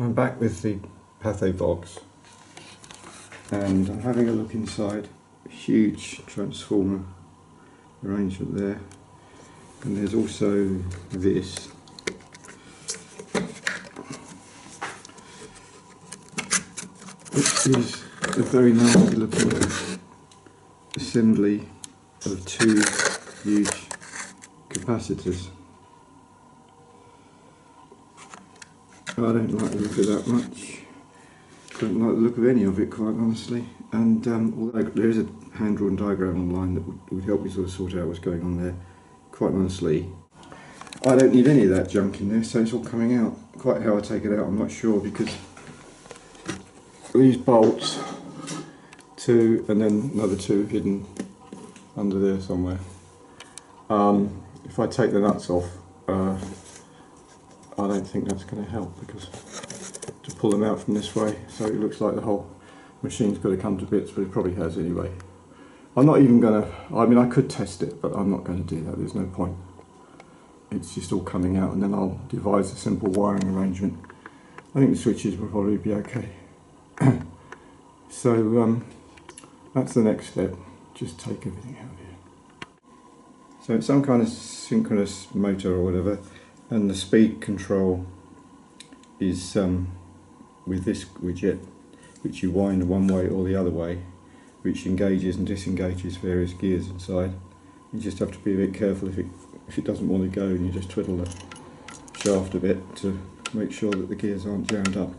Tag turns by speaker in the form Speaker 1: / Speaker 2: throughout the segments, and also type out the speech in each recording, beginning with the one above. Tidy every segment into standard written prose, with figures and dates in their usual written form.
Speaker 1: I'm back with the Pathe Vox and I'm having a look inside. A huge transformer arrangement there, and there's also this. It is a very nasty looking assembly of two huge capacitors. I don't like the look of that much. Don't like the look of any of it, quite honestly. And although there is a hand-drawn diagram online that would help me sort of sort out what's going on there, quite honestly, I don't need any of that junk in there, so it's all coming out. Quite how I take it out, I'm not sure, because these bolts, two and then another two hidden under there somewhere. If I take the nuts off, I don't think that's going to help, because to pull them out from this way, so it looks like the whole machine's got to come to bits, but it probably has anyway. I'm not even going to, I mean I could test it, but I'm not going to do that, there's no point. It's just all coming out, and then I'll devise a simple wiring arrangement. I think the switches will probably be okay. So that's the next step, just take everything out of here. So it's some kind of synchronous motor or whatever, and the speed control is with this widget, which you wind one way or the other way, which engages and disengages various gears inside. You just have to be a bit careful if it doesn't want to go, and you just twiddle the shaft a bit to make sure that the gears aren't jammed up.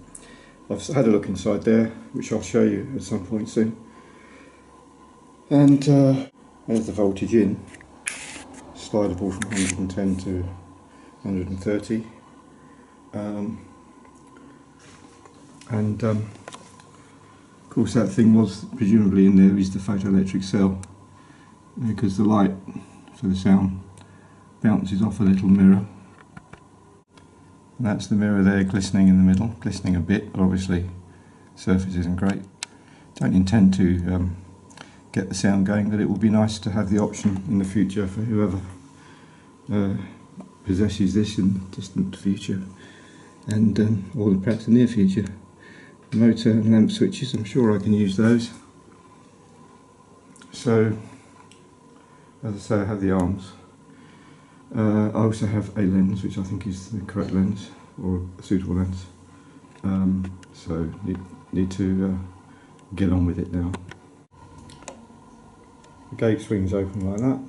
Speaker 1: I've had a look inside there, which I'll show you at some point soon. And there's the voltage in, slidable from 110 to 130. Of course that thing was presumably in there is the photoelectric cell, because the light for the sound bounces off a little mirror. And that's the mirror there, glistening in the middle, glistening a bit, but obviously the surface isn't great. Don't intend to get the sound going, but it would be nice to have the option in the future for whoever possesses this in the distant future, and or perhaps the near future. Motor and lamp switches, I'm sure I can use those. So, as I say, I have the arms. I also have a lens, which I think is the correct lens, or a suitable lens. So need to get on with it now. The gate swings open like that.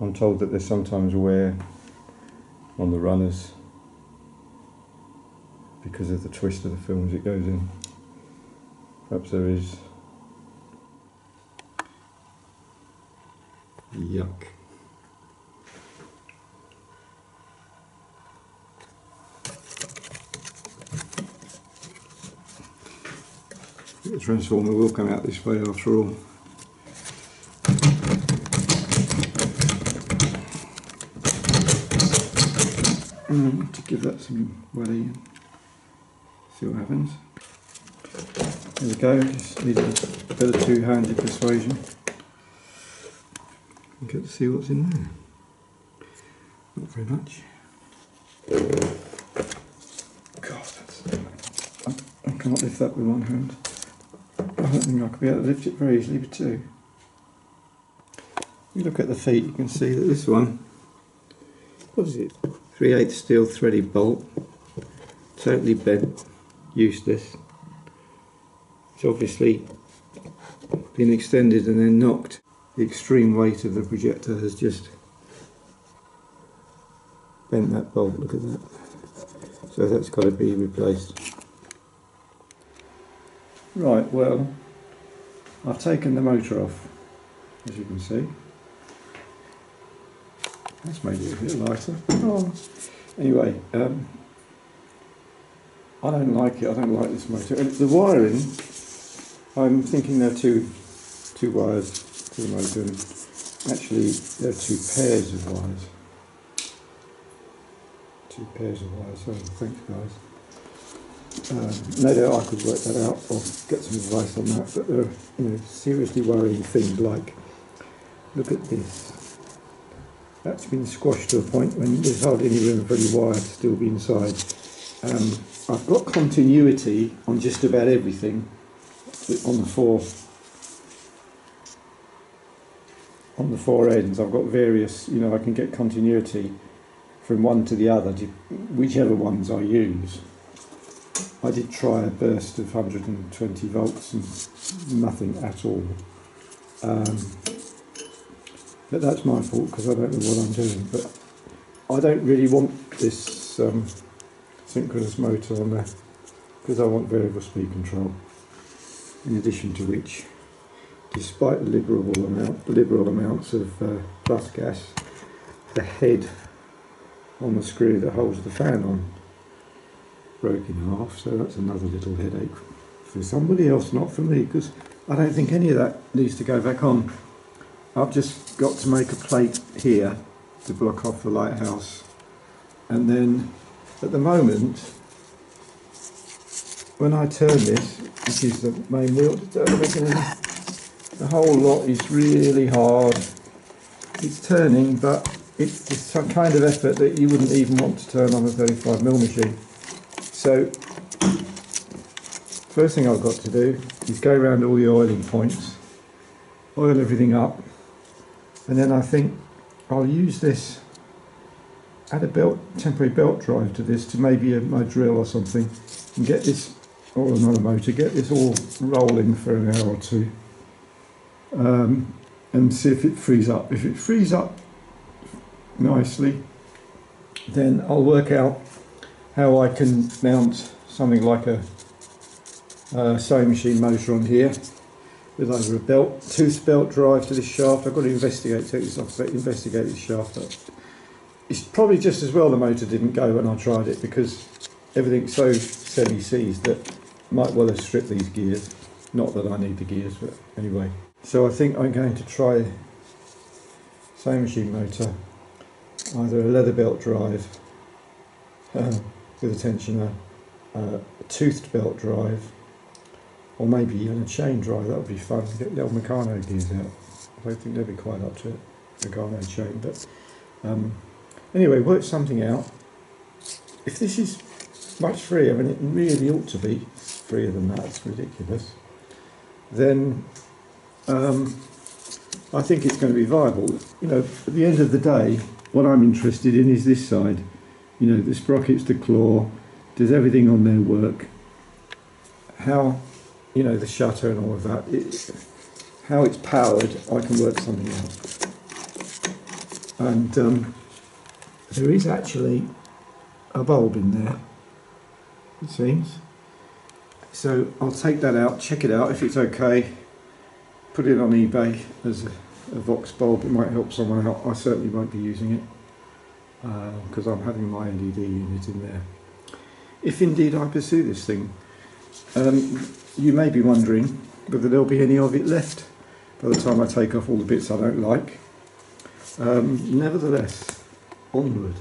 Speaker 1: I'm told that there's sometimes wear on the runners because of the twist of the film as it goes in. Perhaps there is. Yuck. The transformer will come out this way after all. To give that some welly and see what happens. There we go, just need a bit of two-handed persuasion. You get to see what's in there. Not very much. God, I can't lift that with one hand. I don't think I could be able to lift it very easily with two. If you look at the feet, you can see that this one, what is it? 3/8 steel threaded bolt, totally bent, useless. It's obviously been extended and then knocked. The extreme weight of the projector has just bent that bolt, look at that. So that's got to be replaced. Right, well, I've taken the motor off, as you can see. That's made it a bit lighter. Oh. Anyway, I don't like it. I don't like this motor. And the wiring, I'm thinking there are two wires to the motor, and actually there are two pairs of wires. Two pairs of wires. So thanks, guys. No doubt I could work that out or get some advice on that. But there are, seriously worrying things like, look at this. That's been squashed to a point when there's hardly any room for any wire to still be inside. I've got continuity on just about everything on the four ends. I've got various, you know, I can get continuity from one to the other, whichever ones I use. I did try a burst of 120 volts and nothing at all. But that's my fault because I don't know what I'm doing. But I don't really want this synchronous motor on there because I want variable speed control. In addition to which, despite the liberal amounts of plus gas, the head on the screw that holds the fan on broke in half, so that's another little headache for somebody else, not for me, because I don't think any of that needs to go back on. I've just got to make a plate here to block off the lighthouse, and then at the moment when I turn this, which is the main wheel to turn the mechanism, the whole lot is really hard. It's turning, but it's some kind of effort that you wouldn't even want to turn on a 35mm machine. So first thing I've got to do is go around all the oiling points, oil everything up, and then I think I'll use this, add a temporary belt drive to this, to maybe my drill or something, and get this, or another motor, get this all rolling for an hour or two, and see if it frees up. If it frees up nicely, then I'll work out how I can mount something like a sewing machine motor on here with either a tooth belt drive to this shaft. I've got to investigate this shaft up. It's probably just as well the motor didn't go when I tried it, because everything's so semi-seized that might well have stripped these gears. Not that I need the gears, but anyway. So I think I'm going to try sewing machine motor, either a leather belt drive with a tensioner, a toothed belt drive, or maybe even a chain drive. That would be fun. Get the old Meccano gears out. I don't think they'd be quite up to it, Meccano chain, but anyway, work something out. If this is much freer, and it really ought to be freer than that, it's ridiculous, then I think it's going to be viable. You know, at the end of the day, what I'm interested in is this side. You know, the sprockets, the claw, does everything on there work? How, you know, the shutter and all of that, how it's powered, I can work something out. And there is actually a bulb in there, it seems. So I'll take that out, check it out. If it's okay, put it on eBay as a Vox bulb. It might help someone out. I certainly won't be using it because I'm having my LED unit in there. If indeed I pursue this thing, you may be wondering whether there'll be any of it left by the time I take off all the bits I don't like. Nevertheless, onward.